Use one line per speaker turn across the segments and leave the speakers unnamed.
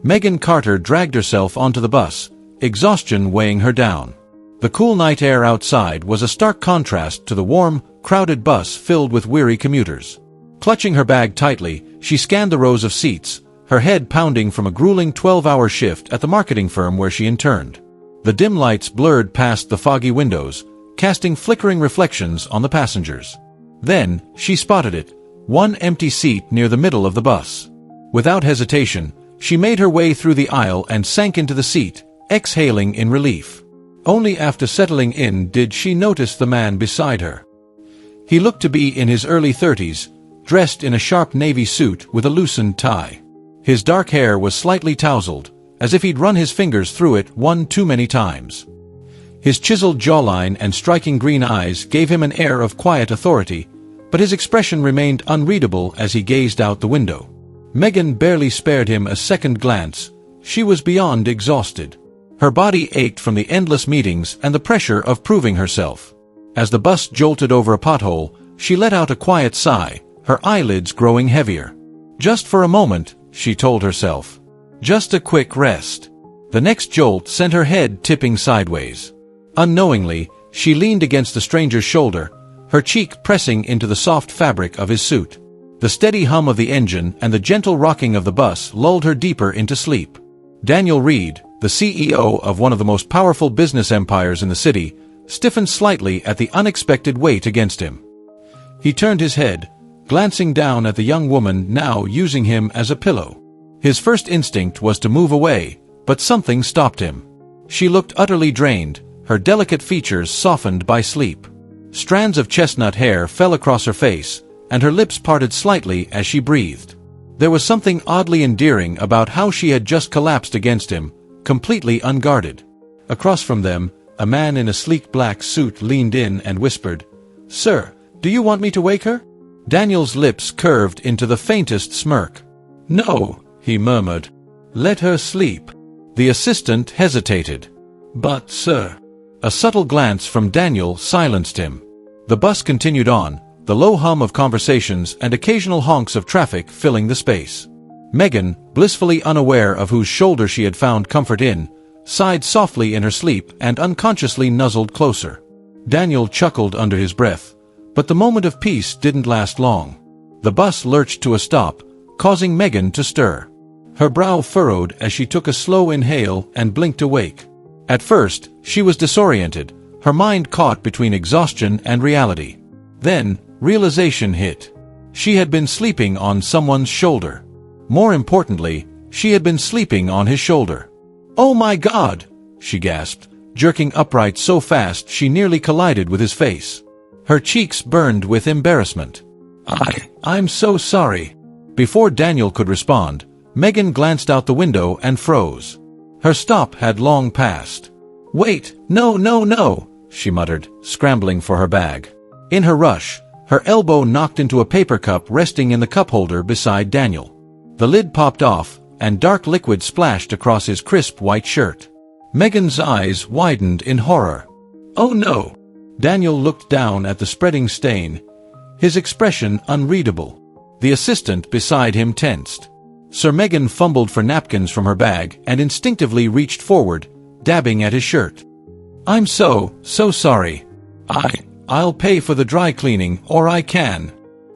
Megan Carter dragged herself onto the bus, exhaustion weighing her down. The cool night air outside was a stark contrast to the warm, crowded bus filled with weary commuters. Clutching her bag tightly, she scanned the rows of seats, her head pounding from a grueling 12-hour shift at the marketing firm where she interned. The dim lights blurred past the foggy windows, casting flickering reflections on the passengers. Then, she spotted it, one empty seat near the middle of the bus. Without hesitation, she made her way through the aisle and sank into the seat, exhaling in relief. Only after settling in did she notice the man beside her. He looked to be in his early 30s, dressed in a sharp navy suit with a loosened tie. His dark hair was slightly tousled, as if he'd run his fingers through it one too many times. His chiseled jawline and striking green eyes gave him an air of quiet authority, but his expression remained unreadable as he gazed out the window. Megan barely spared him a second glance. She was beyond exhausted. Her body ached from the endless meetings and the pressure of proving herself. As the bus jolted over a pothole, she let out a quiet sigh, her eyelids growing heavier. Just for a moment, she told herself. Just a quick rest. The next jolt sent her head tipping sideways. Unknowingly, she leaned against the stranger's shoulder, her cheek pressing into the soft fabric of his suit. The steady hum of the engine and the gentle rocking of the bus lulled her deeper into sleep. Daniel Reed, the CEO of one of the most powerful business empires in the city, stiffened slightly at the unexpected weight against him. He turned his head, glancing down at the young woman now using him as a pillow. His first instinct was to move away, but something stopped him. She looked utterly drained, her delicate features softened by sleep. Strands of chestnut hair fell across her face, and her lips parted slightly as she breathed. There was something oddly endearing about how she had just collapsed against him, completely unguarded. Across from them, a man in a sleek black suit leaned in and whispered, "Sir, do you want me to wake her?" Daniel's lips curved into the faintest smirk. "No," he murmured. "Let her sleep." The assistant hesitated. "But, sir..." A subtle glance from Daniel silenced him. The bus continued on, the low hum of conversations and occasional honks of traffic filling the space. Megan, blissfully unaware of whose shoulder she had found comfort in, sighed softly in her sleep and unconsciously nuzzled closer. Daniel chuckled under his breath, but the moment of peace didn't last long. The bus lurched to a stop, causing Megan to stir. Her brow furrowed as she took a slow inhale and blinked awake. At first, she was disoriented, her mind caught between exhaustion and reality. Then, realization hit. She had been sleeping on someone's shoulder. More importantly, she had been sleeping on his shoulder. "Oh my God!" she gasped, jerking upright so fast she nearly collided with his face. Her cheeks burned with embarrassment. I'm so sorry." Before Daniel could respond, Megan glanced out the window and froze. Her stop had long passed. "Wait, no," she muttered, scrambling for her bag. In her rush, her elbow knocked into a paper cup resting in the cup holder beside Daniel. The lid popped off, and dark liquid splashed across his crisp white shirt. Megan's eyes widened in horror. "Oh no!" Daniel looked down at the spreading stain, his expression unreadable. The assistant beside him tensed. Sir Megan fumbled for napkins from her bag and instinctively reached forward, dabbing at his shirt. "I'm so sorry. I'll pay for the dry cleaning, or I can."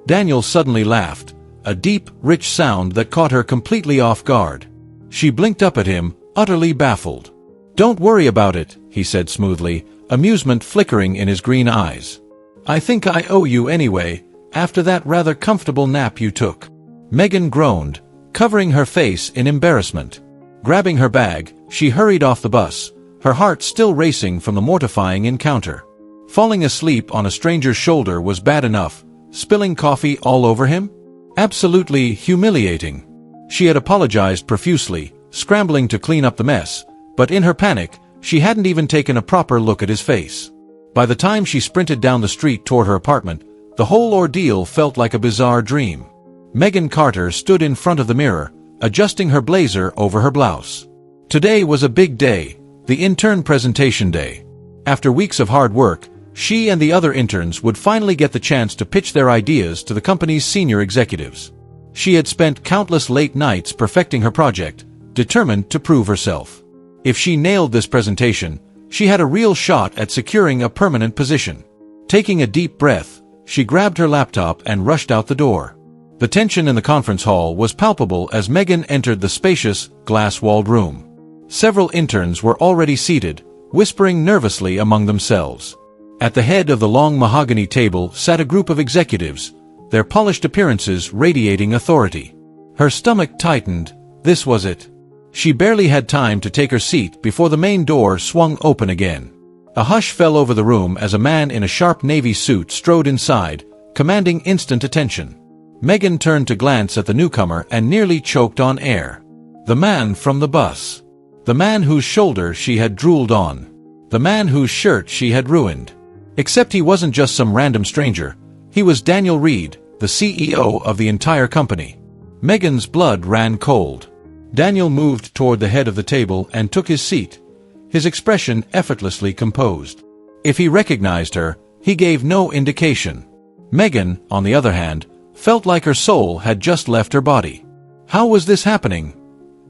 Daniel suddenly laughed, a deep, rich sound that caught her completely off guard. She blinked up at him, utterly baffled. "Don't worry about it," he said smoothly, amusement flickering in his green eyes. "I think I owe you anyway, after that rather comfortable nap you took." Megan groaned, covering her face in embarrassment. Grabbing her bag, she hurried off the bus, her heart still racing from the mortifying encounter. Falling asleep on a stranger's shoulder was bad enough. Spilling coffee all over him? Absolutely humiliating. She had apologized profusely, scrambling to clean up the mess, but in her panic, she hadn't even taken a proper look at his face. By the time she sprinted down the street toward her apartment, the whole ordeal felt like a bizarre dream. Megan Carter stood in front of the mirror, adjusting her blazer over her blouse. Today was a big day, the intern presentation day. After weeks of hard work, she and the other interns would finally get the chance to pitch their ideas to the company's senior executives. She had spent countless late nights perfecting her project, determined to prove herself. If she nailed this presentation, she had a real shot at securing a permanent position. Taking a deep breath, she grabbed her laptop and rushed out the door. The tension in the conference hall was palpable as Megan entered the spacious, glass-walled room. Several interns were already seated, whispering nervously among themselves. At the head of the long mahogany table sat a group of executives, their polished appearances radiating authority. Her stomach tightened. This was it. She barely had time to take her seat before the main door swung open again. A hush fell over the room as a man in a sharp navy suit strode inside, commanding instant attention. Megan turned to glance at the newcomer and nearly choked on air. The man from the bus. The man whose shoulder she had drooled on. The man whose shirt she had ruined. Except he wasn't just some random stranger. He was Daniel Reed, the CEO of the entire company. Megan's blood ran cold. Daniel moved toward the head of the table and took his seat, his expression effortlessly composed. If he recognized her, he gave no indication. Megan, on the other hand, felt like her soul had just left her body. How was this happening?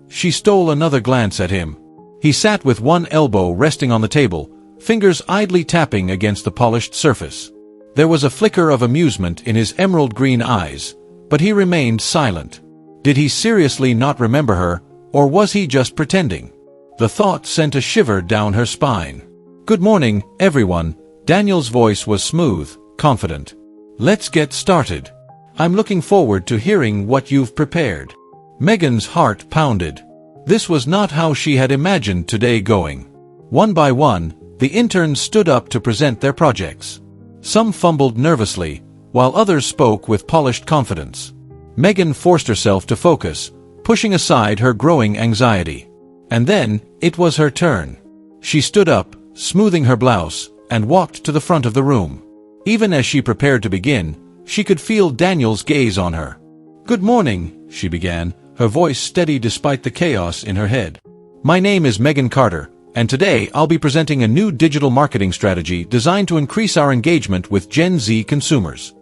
She stole another glance at him. He sat with one elbow resting on the table, fingers idly tapping against the polished surface. There was a flicker of amusement in his emerald green eyes, but he remained silent. Did he seriously not remember her, or was he just pretending? The thought sent a shiver down her spine. "Good morning, everyone." Daniel's voice was smooth, confident. "Let's get started. I'm looking forward to hearing what you've prepared." Megan's heart pounded. This was not how she had imagined today going. One by one, the interns stood up to present their projects. Some fumbled nervously, while others spoke with polished confidence. Megan forced herself to focus, pushing aside her growing anxiety. And then, it was her turn. She stood up, smoothing her blouse, and walked to the front of the room. Even as she prepared to begin, she could feel Daniel's gaze on her. "Good morning," she began, her voice steady despite the chaos in her head. "My name is Megan Carter, and today I'll be presenting a new digital marketing strategy designed to increase our engagement with Gen Z consumers."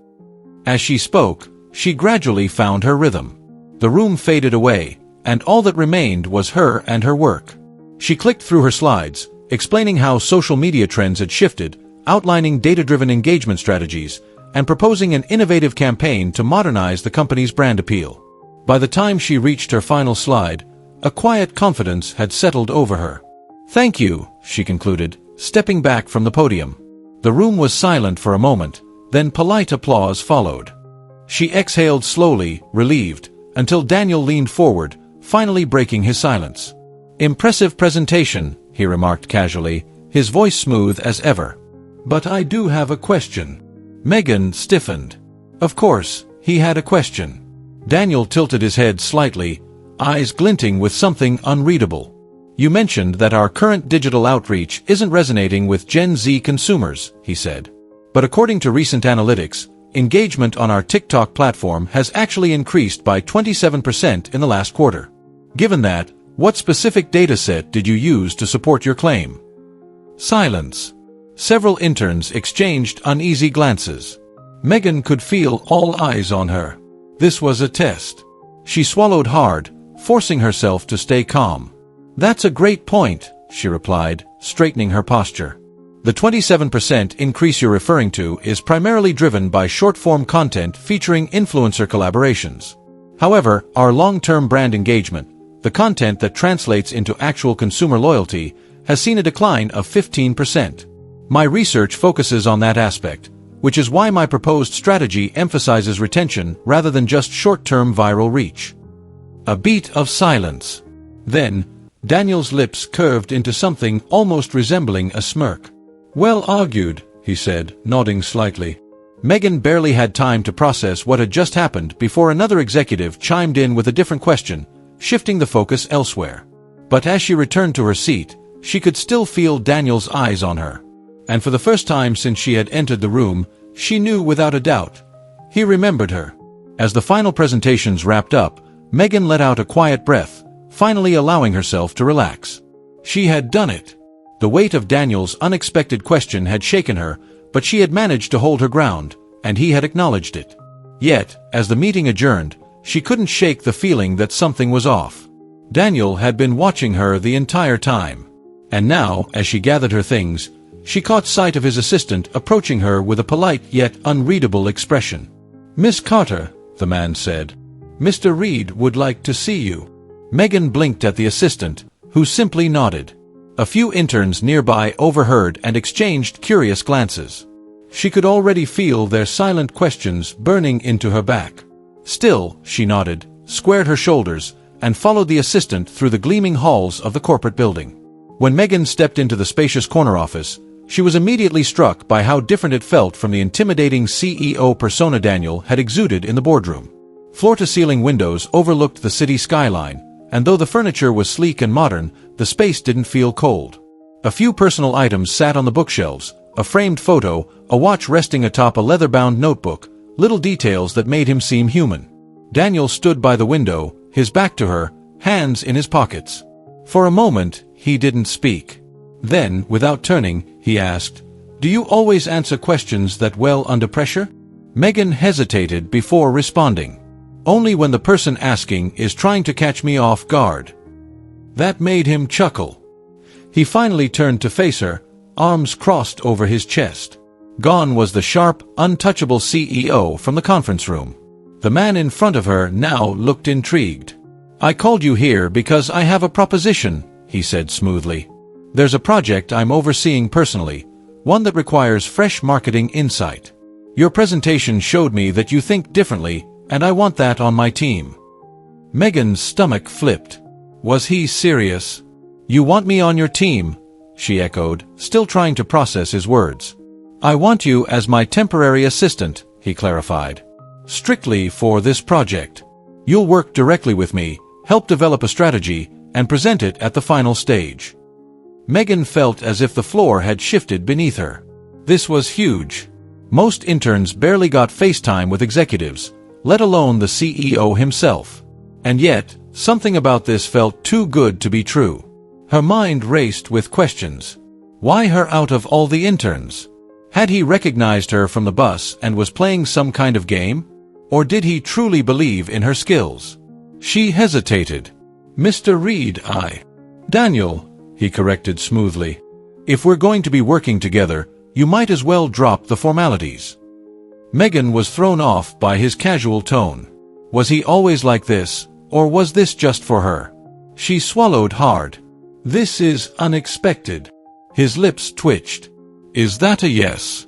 As she spoke, she gradually found her rhythm. The room faded away, and all that remained was her and her work. She clicked through her slides, explaining how social media trends had shifted, outlining data-driven engagement strategies, and proposing an innovative campaign to modernize the company's brand appeal. By the time she reached her final slide, a quiet confidence had settled over her. "Thank you," she concluded, stepping back from the podium. The room was silent for a moment, then polite applause followed. She exhaled slowly, relieved, until Daniel leaned forward, finally breaking his silence. "Impressive presentation," he remarked casually, his voice smooth as ever. "But I do have a question." Megan stiffened. Of course, he had a question. Daniel tilted his head slightly, eyes glinting with something unreadable. "You mentioned that our current digital outreach isn't resonating with Gen Z consumers," he said. "But according to recent analytics, engagement on our TikTok platform has actually increased by 27% in the last quarter. Given that, what specific dataset did you use to support your claim?" Silence. Several interns exchanged uneasy glances. Megan could feel all eyes on her. This was a test. She swallowed hard, forcing herself to stay calm. "That's a great point," she replied, straightening her posture. "The 27% increase you're referring to is primarily driven by short-form content featuring influencer collaborations. However, our long-term brand engagement, the content that translates into actual consumer loyalty, has seen a decline of 15%. My research focuses on that aspect, which is why my proposed strategy emphasizes retention rather than just short-term viral reach." A beat of silence. Then, Daniel's lips curved into something almost resembling a smirk. "Well argued," he said, nodding slightly. Megan barely had time to process what had just happened before another executive chimed in with a different question, shifting the focus elsewhere. But as she returned to her seat, she could still feel Daniel's eyes on her. And for the first time since she had entered the room, she knew without a doubt. He remembered her. As the final presentations wrapped up, Megan let out a quiet breath, finally allowing herself to relax. She had done it. The weight of Daniel's unexpected question had shaken her, but she had managed to hold her ground, and he had acknowledged it. Yet, as the meeting adjourned, she couldn't shake the feeling that something was off. Daniel had been watching her the entire time. And now, as she gathered her things, she caught sight of his assistant approaching her with a polite yet unreadable expression. "Miss Carter," the man said, "Mr. Reed would like to see you." Megan blinked at the assistant, who simply nodded. A few interns nearby overheard and exchanged curious glances. She could already feel their silent questions burning into her back. Still, she nodded, squared her shoulders, and followed the assistant through the gleaming halls of the corporate building. When Megan stepped into the spacious corner office, she was immediately struck by how different it felt from the intimidating CEO persona Daniel had exuded in the boardroom. Floor-to-ceiling windows overlooked the city skyline, and though the furniture was sleek and modern, the space didn't feel cold. A few personal items sat on the bookshelves, a framed photo, a watch resting atop a leather-bound notebook, little details that made him seem human. Daniel stood by the window, his back to her, hands in his pockets. For a moment, he didn't speak. Then, without turning, he asked, "Do you always answer questions that well under pressure?" Megan hesitated before responding. "Only when the person asking is trying to catch me off guard." That made him chuckle. He finally turned to face her, arms crossed over his chest. Gone was the sharp, untouchable CEO from the conference room. The man in front of her now looked intrigued. "I called you here because I have a proposition," he said smoothly. "There's a project I'm overseeing personally, one that requires fresh marketing insight. Your presentation showed me that you think differently, and I want that on my team." Megan's stomach flipped. Was he serious? "You want me on your team?" she echoed, still trying to process his words. "I want you as my temporary assistant," he clarified. "Strictly for this project. You'll work directly with me, help develop a strategy, and present it at the final stage." Megan felt as if the floor had shifted beneath her. This was huge. Most interns barely got face time with executives, let alone the CEO himself. And yet, something about this felt too good to be true. Her mind raced with questions. Why her out of all the interns? Had he recognized her from the bus and was playing some kind of game? Or did he truly believe in her skills? She hesitated. "Mr. Reed, Daniel," he corrected smoothly. "If we're going to be working together, you might as well drop the formalities." Megan was thrown off by his casual tone. Was he always like this, or was this just for her? She swallowed hard. "This is unexpected." His lips twitched. "Is that a yes?"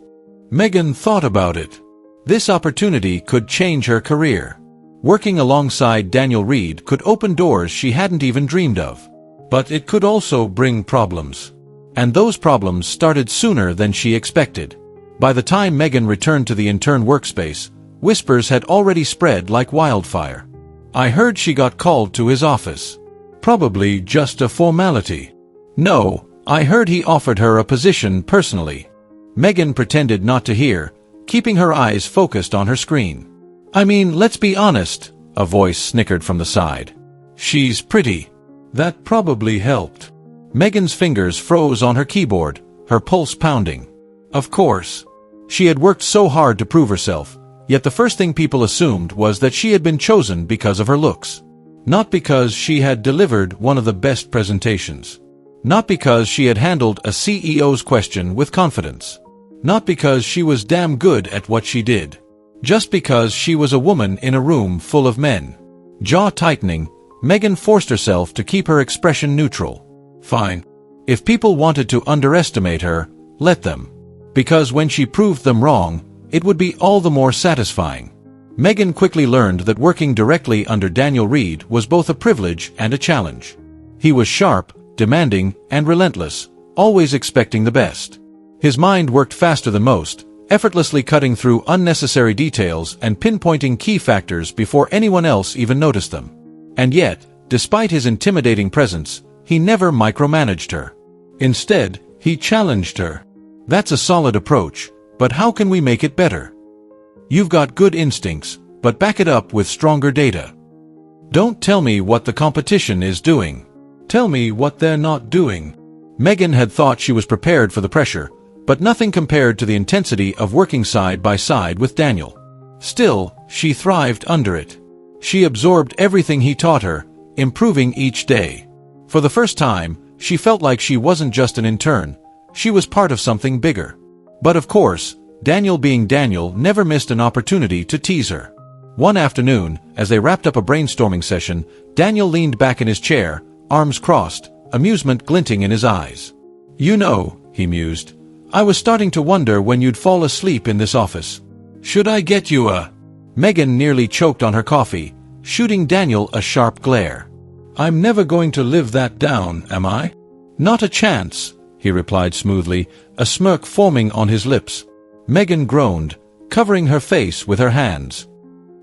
Megan thought about it. This opportunity could change her career. Working alongside Daniel Reed could open doors she hadn't even dreamed of. But it could also bring problems. And those problems started sooner than she expected. By the time Megan returned to the intern workspace, whispers had already spread like wildfire. "I heard she got called to his office. Probably just a formality." "No, I heard he offered her a position personally." Megan pretended not to hear, keeping her eyes focused on her screen. "I mean, let's be honest," a voice snickered from the side. "She's pretty." That probably helped. Megan's fingers froze on her keyboard, her pulse pounding. Of course. She had worked so hard to prove herself, yet the first thing people assumed was that she had been chosen because of her looks. Not because she had delivered one of the best presentations. Not because she had handled a CEO's question with confidence. Not because she was damn good at what she did. Just because she was a woman in a room full of men. Jaw tightening, Megan forced herself to keep her expression neutral. Fine. If people wanted to underestimate her, let them. Because when she proved them wrong, it would be all the more satisfying. Megan quickly learned that working directly under Daniel Reed was both a privilege and a challenge. He was sharp, demanding, and relentless, always expecting the best. His mind worked faster than most, effortlessly cutting through unnecessary details and pinpointing key factors before anyone else even noticed them. And yet, despite his intimidating presence, he never micromanaged her. Instead, he challenged her. That's a solid approach, but how can we make it better? You've got good instincts, but back it up with stronger data. Don't tell me what the competition is doing. Tell me what they're not doing. Megan had thought she was prepared for the pressure, but nothing compared to the intensity of working side by side with Daniel. Still, she thrived under it. She absorbed everything he taught her, improving each day. For the first time, she felt like she wasn't just an intern, she was part of something bigger. But of course, Daniel being Daniel never missed an opportunity to tease her. One afternoon, as they wrapped up a brainstorming session, Daniel leaned back in his chair, arms crossed, amusement glinting in his eyes. "You know," he mused, "I was starting to wonder when you'd fall asleep in this office. Should I get you a—" Megan nearly choked on her coffee, shooting Daniel a sharp glare. "I'm never going to live that down, am I?" "Not a chance," he replied smoothly, a smirk forming on his lips. Megan groaned, covering her face with her hands.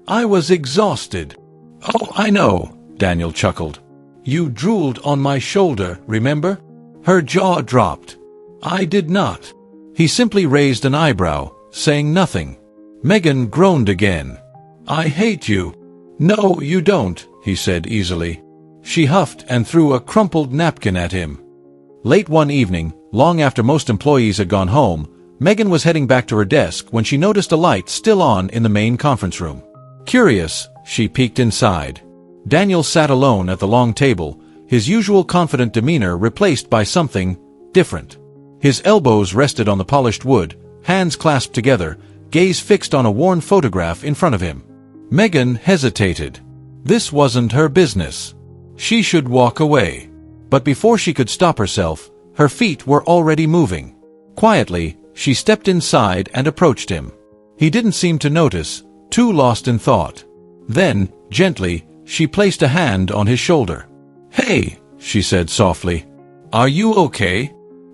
"I was exhausted." "Oh, I know," Daniel chuckled. "You drooled on my shoulder, remember?" Her jaw dropped. "I did not." He simply raised an eyebrow, saying nothing. Megan groaned again. "I hate you." "No, you don't," he said easily. She huffed and threw a crumpled napkin at him. Late one evening, long after most employees had gone home, Megan was heading back to her desk when she noticed a light still on in the main conference room. Curious, she peeked inside. Daniel sat alone at the long table, his usual confident demeanor replaced by something different. His elbows rested on the polished wood, hands clasped together, gaze fixed on a worn photograph in front of him. Megan hesitated. This wasn't her business. She should walk away. But before she could stop herself, her feet were already moving. Quietly, she stepped inside and approached him. He didn't seem to notice, too lost in thought. Then, gently, she placed a hand on his shoulder. "Hey," she said softly. "Are you okay?"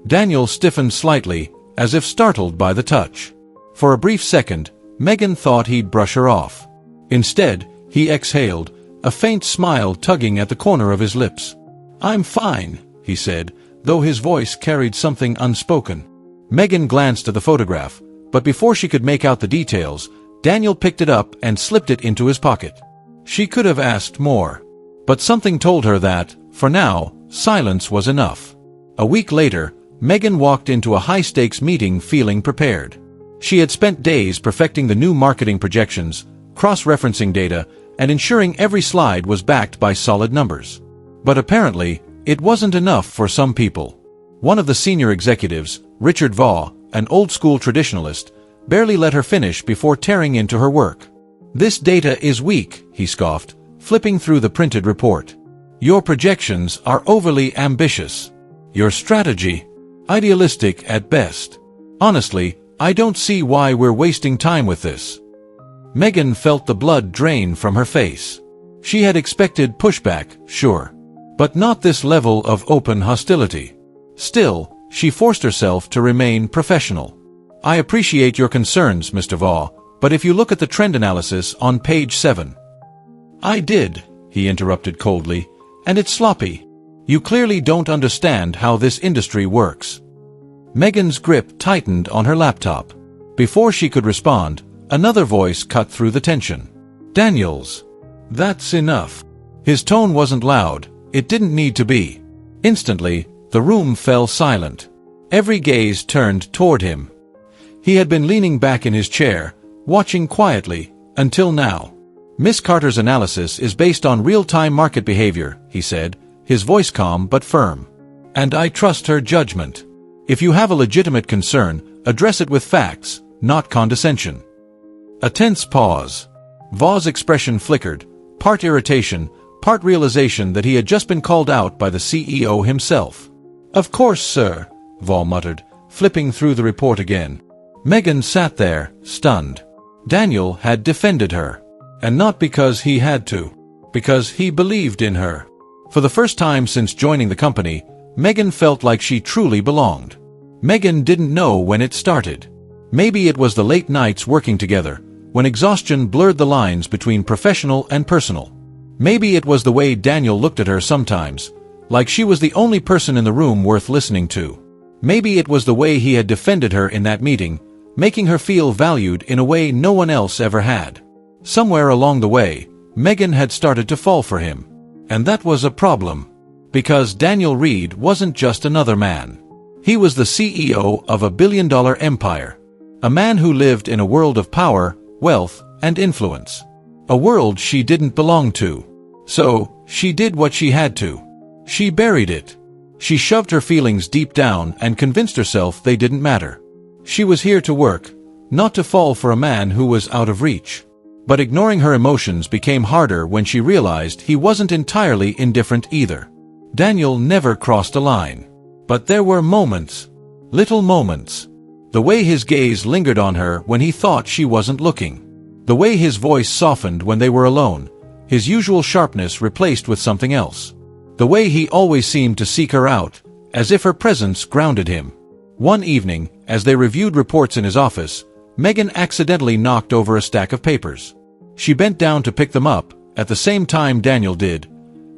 Daniel stiffened slightly, as if startled by the touch. For a brief second, Megan thought he'd brush her off. Instead, he exhaled, a faint smile tugging at the corner of his lips. "I'm fine," he said, though his voice carried something unspoken. Megan glanced at the photograph, but before she could make out the details, Daniel picked it up and slipped it into his pocket. She could have asked more. But something told her that, for now, silence was enough. A week later, Megan walked into a high-stakes meeting feeling prepared. She had spent days perfecting the new marketing projections, cross-referencing data, and ensuring every slide was backed by solid numbers. But apparently, it wasn't enough for some people. One of the senior executives, Richard Vaugh, an old-school traditionalist, barely let her finish before tearing into her work. "This data is weak," he scoffed, flipping through the printed report. "Your projections are overly ambitious. Your strategy, idealistic at best. Honestly, I don't see why we're wasting time with this." Megan felt the blood drain from her face. She had expected pushback, sure, but not this level of open hostility. Still, she forced herself to remain professional. "I appreciate your concerns, Mr. Vaugh, but if you look at the trend analysis on page 7. "I did," he interrupted coldly, "and it's sloppy. You clearly don't understand how this industry works." Megan's grip tightened on her laptop. Before she could respond, another voice cut through the tension. "Daniels. That's enough." His tone wasn't loud, it didn't need to be. Instantly, the room fell silent. Every gaze turned toward him. He had been leaning back in his chair, watching quietly, until now. "Miss Carter's analysis is based on real-time market behavior," he said, his voice calm but firm. "And I trust her judgment. If you have a legitimate concern, address it with facts, not condescension." A tense pause. Vaugh's expression flickered, part irritation, part realization that he had just been called out by the CEO himself. "Of course, sir," Vaugh muttered, flipping through the report again. Megan sat there, stunned. Daniel had defended her. And not because he had to. Because he believed in her. For the first time since joining the company, Megan felt like she truly belonged. Megan didn't know when it started. Maybe it was the late nights working together, when exhaustion blurred the lines between professional and personal. Maybe it was the way Daniel looked at her sometimes, like she was the only person in the room worth listening to. Maybe it was the way he had defended her in that meeting, making her feel valued in a way no one else ever had. Somewhere along the way, Megan had started to fall for him. And that was a problem. Because Daniel Reed wasn't just another man. He was the CEO of a billion-dollar empire. A man who lived in a world of power, wealth, and influence. A world she didn't belong to. So, she did what she had to. She buried it. She shoved her feelings deep down and convinced herself they didn't matter. She was here to work, not to fall for a man who was out of reach. But ignoring her emotions became harder when she realized he wasn't entirely indifferent either. Daniel never crossed a line. But there were moments. Little moments. The way his gaze lingered on her when he thought she wasn't looking. The way his voice softened when they were alone, his usual sharpness replaced with something else. The way he always seemed to seek her out, as if her presence grounded him. One evening, as they reviewed reports in his office, Megan accidentally knocked over a stack of papers. She bent down to pick them up, at the same time Daniel did.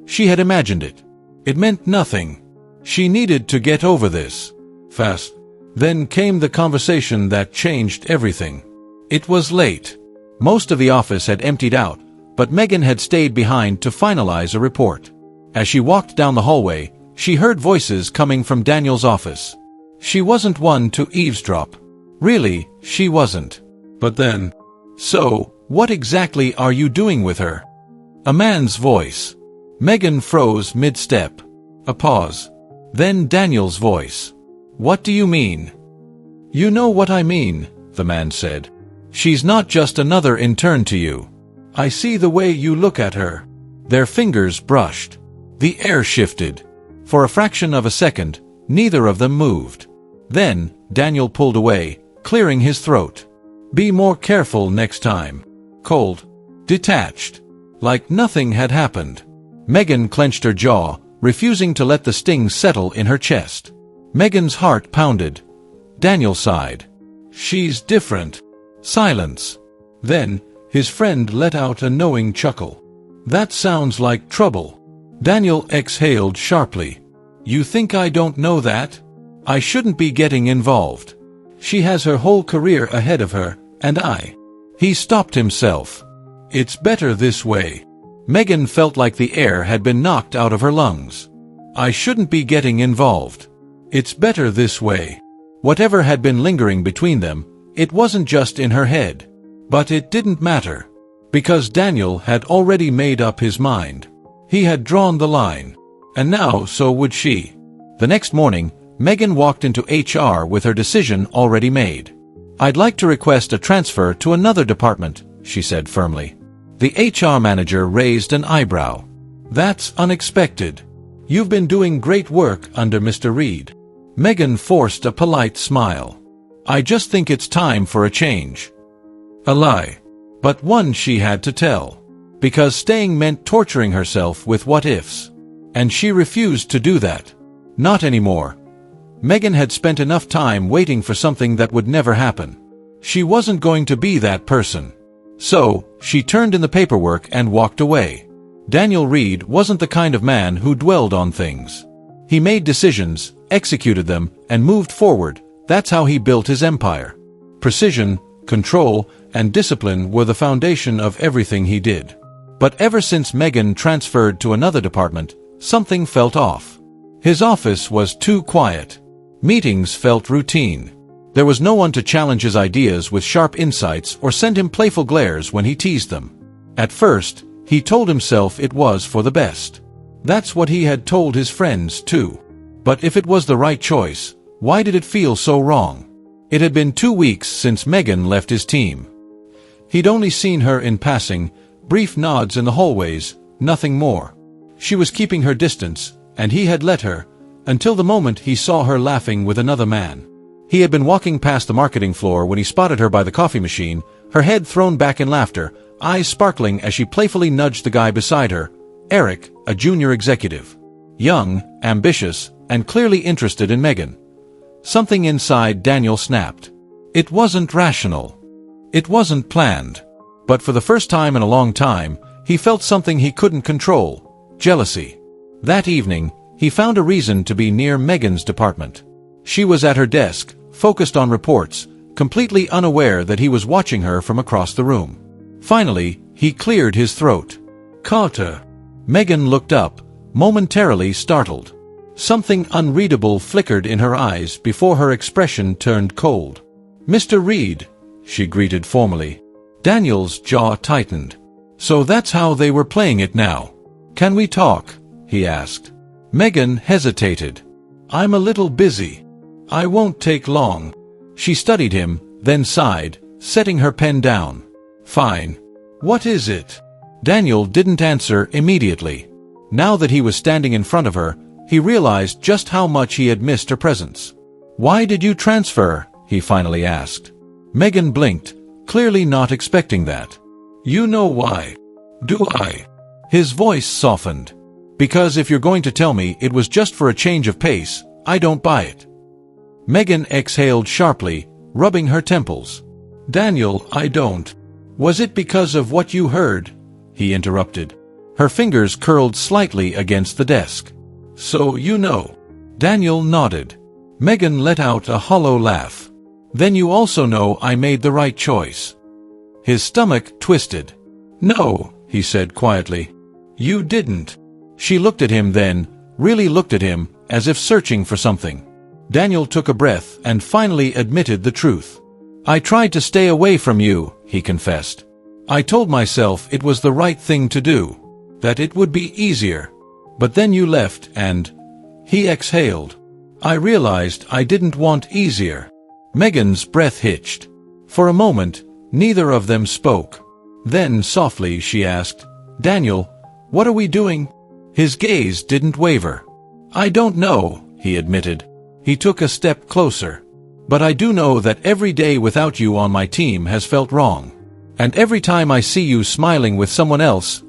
She had imagined it. It meant nothing. She needed to get over this. Fast. Then came the conversation that changed everything. It was late. Most of the office had emptied out, but Megan had stayed behind to finalize a report. As she walked down the hallway, she heard voices coming from Daniel's office. She wasn't one to eavesdrop. Really, she wasn't. But then, so, what exactly are you doing with her? A man's voice. Megan froze mid-step. A pause. Then Daniel's voice. What do you mean? You know what I mean, the man said. She's not just another intern to you. I see the way you look at her. Their fingers brushed. The air shifted. For a fraction of a second, neither of them moved. Then, Daniel pulled away, clearing his throat. Be more careful next time. Cold. Detached. Like nothing had happened. Megan clenched her jaw, refusing to let the sting settle in her chest. Megan's heart pounded. Daniel sighed. She's different. Silence. Then, his friend let out a knowing chuckle. That sounds like trouble. Daniel exhaled sharply. You think I don't know that? I shouldn't be getting involved. She has her whole career ahead of her, and I. He stopped himself. It's better this way. Megan felt like the air had been knocked out of her lungs. I shouldn't be getting involved. It's better this way. Whatever had been lingering between them, it wasn't just in her head. But it didn't matter. Because Daniel had already made up his mind. He had drawn the line. And now so would she. The next morning, Megan walked into HR with her decision already made. I'd like to request a transfer to another department, she said firmly. The HR manager raised an eyebrow. That's unexpected. You've been doing great work under Mr. Reed. Megan forced a polite smile. I just think it's time for a change. A lie. But one she had to tell. Because staying meant torturing herself with what-ifs. And she refused to do that. Not anymore. Megan had spent enough time waiting for something that would never happen. She wasn't going to be that person. So, she turned in the paperwork and walked away. Daniel Reed wasn't the kind of man who dwelled on things. He made decisions, executed them, and moved forward. That's how he built his empire. Precision, control, and discipline were the foundation of everything he did. But ever since Megan transferred to another department, something felt off. His office was too quiet. Meetings felt routine. There was no one to challenge his ideas with sharp insights or send him playful glares when he teased them. At first, he told himself it was for the best. That's what he had told his friends too. But if it was the right choice, why did it feel so wrong? It had been 2 weeks since Megan left his team. He'd only seen her in passing, brief nods in the hallways, nothing more. She was keeping her distance, and he had let her, until the moment he saw her laughing with another man. He had been walking past the marketing floor when he spotted her by the coffee machine, her head thrown back in laughter, eyes sparkling as she playfully nudged the guy beside her, Eric, a junior executive. Young, ambitious, and clearly interested in Megan. Something inside Daniel snapped. It wasn't rational. It wasn't planned. But for the first time in a long time, he felt something he couldn't control. Jealousy. That evening, he found a reason to be near Megan's department. She was at her desk, focused on reports, completely unaware that he was watching her from across the room. Finally, he cleared his throat. Carter. Megan looked up, momentarily startled. Something unreadable flickered in her eyes before her expression turned cold. Mr. Reed, she greeted formally. Daniel's jaw tightened. So that's how they were playing it now. "Can we talk?" he asked. Megan hesitated. "I'm a little busy. I won't take long." She studied him, then sighed, setting her pen down. "Fine. What is it?" Daniel didn't answer immediately. Now that he was standing in front of her, he realized just how much he had missed her presence. "Why did you transfer?" he finally asked. Megan blinked, clearly not expecting that. "You know why, do I?" His voice softened. "Because if you're going to tell me it was just for a change of pace, I don't buy it." Megan exhaled sharply, rubbing her temples. "Daniel, I don't." "Was it because of what you heard?" he interrupted. Her fingers curled slightly against the desk. "So you know." Daniel nodded. Megan let out a hollow laugh. "Then you also know I made the right choice." His stomach twisted. "No," he said quietly. "You didn't." She looked at him then, really looked at him, as if searching for something. Daniel took a breath and finally admitted the truth. "I tried to stay away from you," he confessed. "I told myself it was the right thing to do, that it would be easier. But then you left and—" He exhaled. "I realized I didn't want easier." Megan's breath hitched. For a moment, neither of them spoke. Then softly she asked, "Daniel, what are we doing?" His gaze didn't waver. "I don't know," he admitted. He took a step closer. "But I do know that every day without you on my team has felt wrong. And every time I see you smiling with someone else,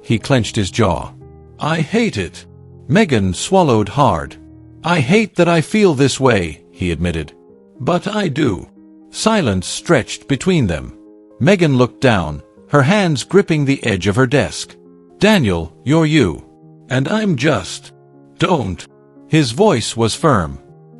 he clenched his jaw. "I hate it." Megan swallowed hard. "I hate that I feel this way," he admitted. "But I do." Silence stretched between them. Megan looked down, her hands gripping the edge of her desk. "Daniel, you're you. And I'm just. Don't." His voice was firm.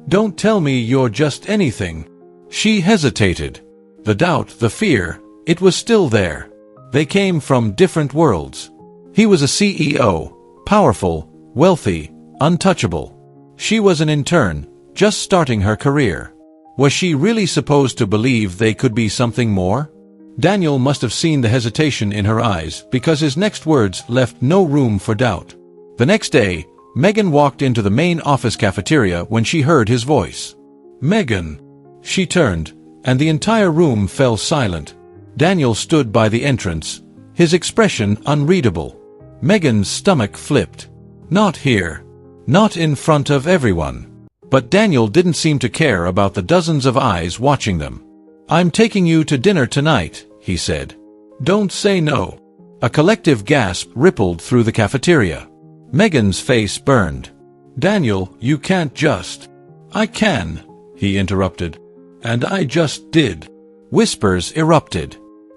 "Don't tell me you're just anything." She hesitated. The doubt, the fear, it was still there. They came from different worlds. He was a CEO, powerful, wealthy, untouchable. She was an intern, just starting her career. Was she really supposed to believe they could be something more? Daniel must have seen the hesitation in her eyes because his next words left no room for doubt. The next day, Megan walked into the main office cafeteria when she heard his voice. "Megan." She turned, and the entire room fell silent. Daniel stood by the entrance, his expression unreadable. Megan's stomach flipped. Not here. Not in front of everyone. But Daniel didn't seem to care about the dozens of eyes watching them. "I'm taking you to dinner tonight," he said. "Don't say no." A collective gasp rippled through the cafeteria. Megan's face burned. "Daniel, you can't just—" "I can," he interrupted. "And I just did." Whispers erupted.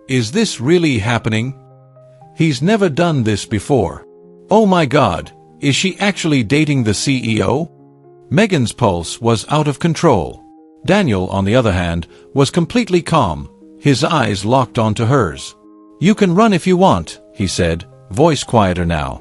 "Is this really happening? He's never done this before. Oh my God, is she actually dating the CEO?" Megan's pulse was out of control. Daniel, on the other hand, was completely calm, his eyes locked onto hers. "You can run if you want," he said, voice quieter now.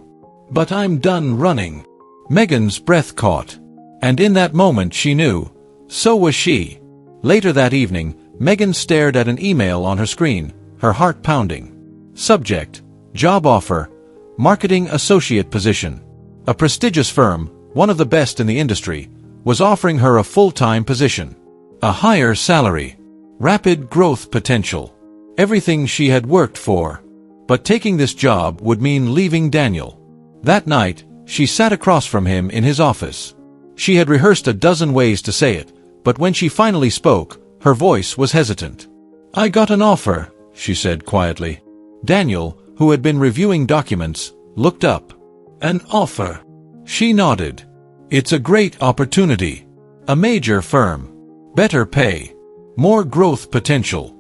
"But I'm done running." Megan's breath caught. And in that moment she knew. So was she. Later that evening, Megan stared at an email on her screen, her heart pounding. Subject: Job offer, Marketing Associate position. A prestigious firm, one of the best in the industry, was offering her a full-time position. A higher salary. Rapid growth potential. Everything she had worked for. But taking this job would mean leaving Daniel. That night, she sat across from him in his office. She had rehearsed a dozen ways to say it, but when she finally spoke, her voice was hesitant. "I got an offer," she said quietly. Daniel, who had been reviewing documents, looked up. "An offer?" She nodded. "It's a great opportunity. A major firm. Better pay. More growth potential."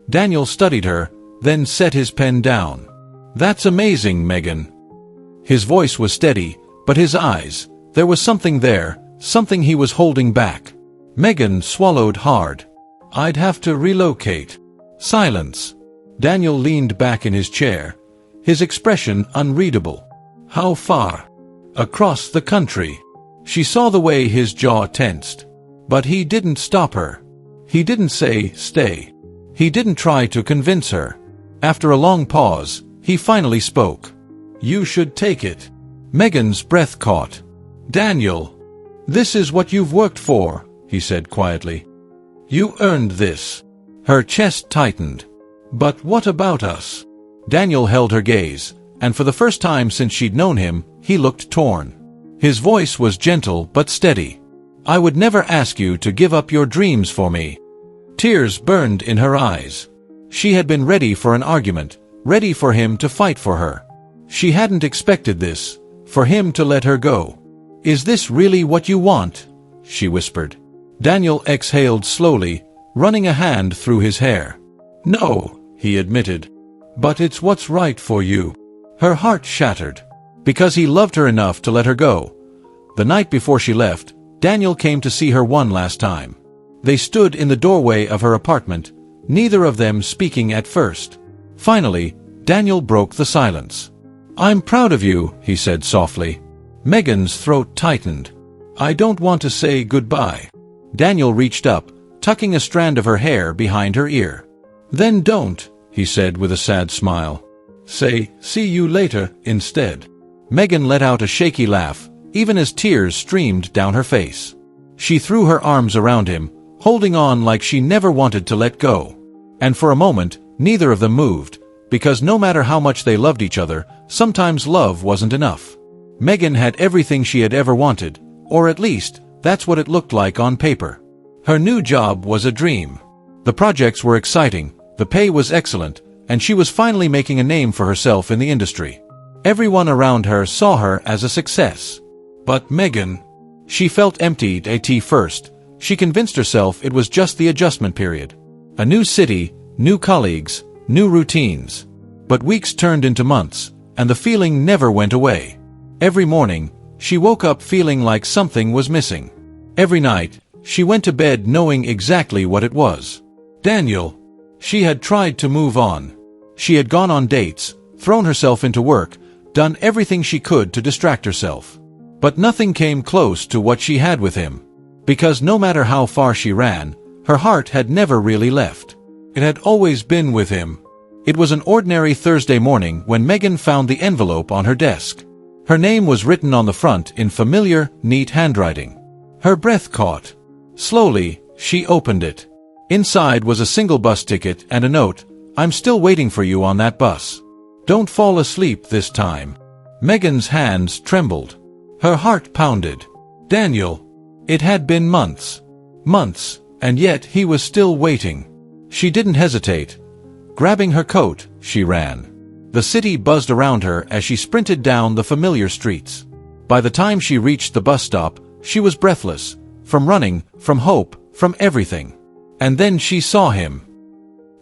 Daniel studied her, then set his pen down. "That's amazing, Megan." His voice was steady, but his eyes, there was something there, something he was holding back. Megan swallowed hard. "I'd have to relocate." Silence. Daniel leaned back in his chair, his expression unreadable. "How far?" "Across the country." She saw the way his jaw tensed. But he didn't stop her. He didn't say, "Stay." He didn't try to convince her. After a long pause, he finally spoke. You should take it. Megan's breath caught. Daniel, this is what you've worked for, he said quietly. You earned this. Her chest tightened. But what about us? Daniel held her gaze, and for the first time since she'd known him, he looked torn. His voice was gentle but steady. I would never ask you to give up your dreams for me. Tears burned in her eyes. She had been ready for an argument, ready for him to fight for her. She hadn't expected this, for him to let her go. Is this really what you want? She whispered. Daniel exhaled slowly, running a hand through his hair. No, he admitted. But it's what's right for you. Her heart shattered. Because he loved her enough to let her go. The night before she left, Daniel came to see her one last time. They stood in the doorway of her apartment, neither of them speaking at first. Finally, Daniel broke the silence. I'm proud of you, he said softly. Megan's throat tightened. I don't want to say goodbye. Daniel reached up, tucking a strand of her hair behind her ear. Then don't, he said with a sad smile. Say, see you later, instead. Megan let out a shaky laugh, even as tears streamed down her face. She threw her arms around him, holding on like she never wanted to let go. And for a moment, neither of them moved, because no matter how much they loved each other, sometimes love wasn't enough. Megan had everything she had ever wanted, or at least, that's what it looked like on paper. Her new job was a dream. The projects were exciting, the pay was excellent, and she was finally making a name for herself in the industry. Everyone around her saw her as a success. But Megan, she felt emptied at first. She convinced herself it was just the adjustment period. A new city, new colleagues, new routines. But weeks turned into months, and the feeling never went away. Every morning, she woke up feeling like something was missing. Every night, she went to bed knowing exactly what it was. Daniel. She had tried to move on. She had gone on dates, thrown herself into work, done everything she could to distract herself. But nothing came close to what she had with him. Because no matter how far she ran, her heart had never really left. It had always been with him. It was an ordinary Thursday morning when Megan found the envelope on her desk. Her name was written on the front in familiar, neat handwriting. Her breath caught. Slowly, she opened it. Inside was a single bus ticket and a note. I'm still waiting for you on that bus. Don't fall asleep this time. Megan's hands trembled. Her heart pounded. Daniel. It had been months. Months, and yet he was still waiting. She didn't hesitate. Grabbing her coat, she ran. The city buzzed around her as she sprinted down the familiar streets. By the time she reached the bus stop, she was breathless. From running, from hope, from everything. And then she saw him.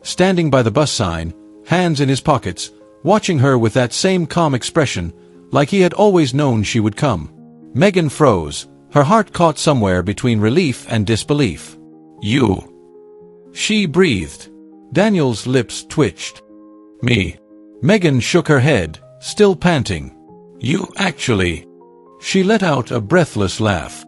Standing by the bus sign, hands in his pockets, watching her with that same calm expression, like he had always known she would come. Megan froze, her heart caught somewhere between relief and disbelief. You. She breathed. Daniel's lips twitched. Me. Megan shook her head, still panting. You actually. She let out a breathless laugh.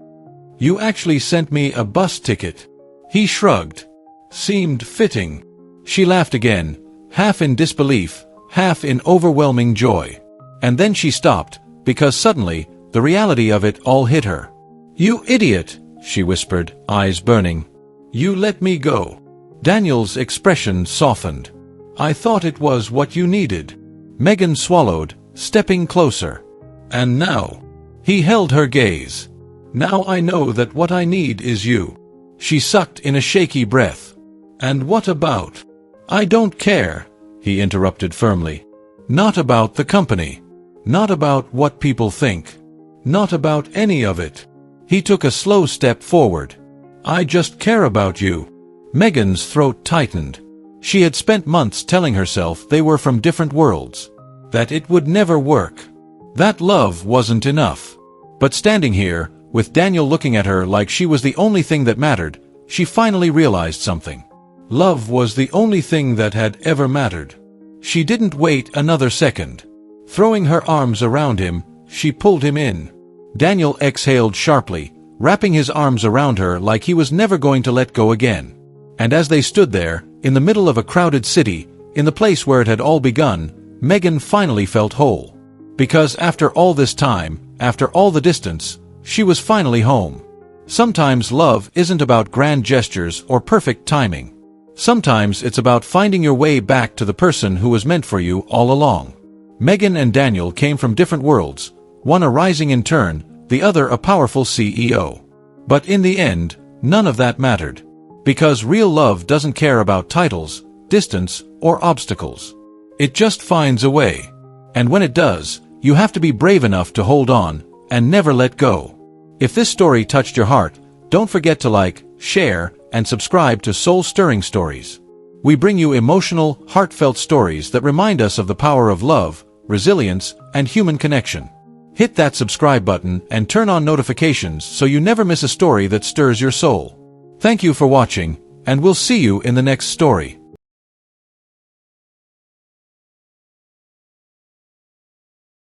You actually sent me a bus ticket. He shrugged. Seemed fitting. She laughed again, half in disbelief, half in overwhelming joy. And then she stopped, because suddenly, the reality of it all hit her. You idiot, she whispered, eyes burning. You let me go. Daniel's expression softened. I thought it was what you needed. Megan swallowed, stepping closer. And now? He held her gaze. Now I know that what I need is you. She sucked in a shaky breath. And what about? I don't care, he interrupted firmly. Not about the company. Not about what people think. Not about any of it. He took a slow step forward. I just care about you. Megan's throat tightened. She had spent months telling herself they were from different worlds. That it would never work. That love wasn't enough. But standing here, with Daniel looking at her like she was the only thing that mattered, she finally realized something. Love was the only thing that had ever mattered. She didn't wait another second. Throwing her arms around him, she pulled him in. Daniel exhaled sharply, wrapping his arms around her like he was never going to let go again. And as they stood there, in the middle of a crowded city, in the place where it had all begun, Megan finally felt whole. Because after all this time, after all the distance, she was finally home. Sometimes love isn't about grand gestures or perfect timing. Sometimes it's about finding your way back to the person who was meant for you all along. Megan and Daniel came from different worlds, one a rising intern, the other a powerful CEO. But in the end, none of that mattered. Because real love doesn't care about titles, distance, or obstacles. It just finds a way. And when it does, you have to be brave enough to hold on and never let go. If this story touched your heart, don't forget to like, share, and subscribe to Soul-Stirring Stories. We bring you emotional, heartfelt stories that remind us of the power of love, resilience, and human connection. Hit that subscribe button and turn on notifications so you never miss a story that stirs your soul. Thank you for watching, and we'll see you in the next story.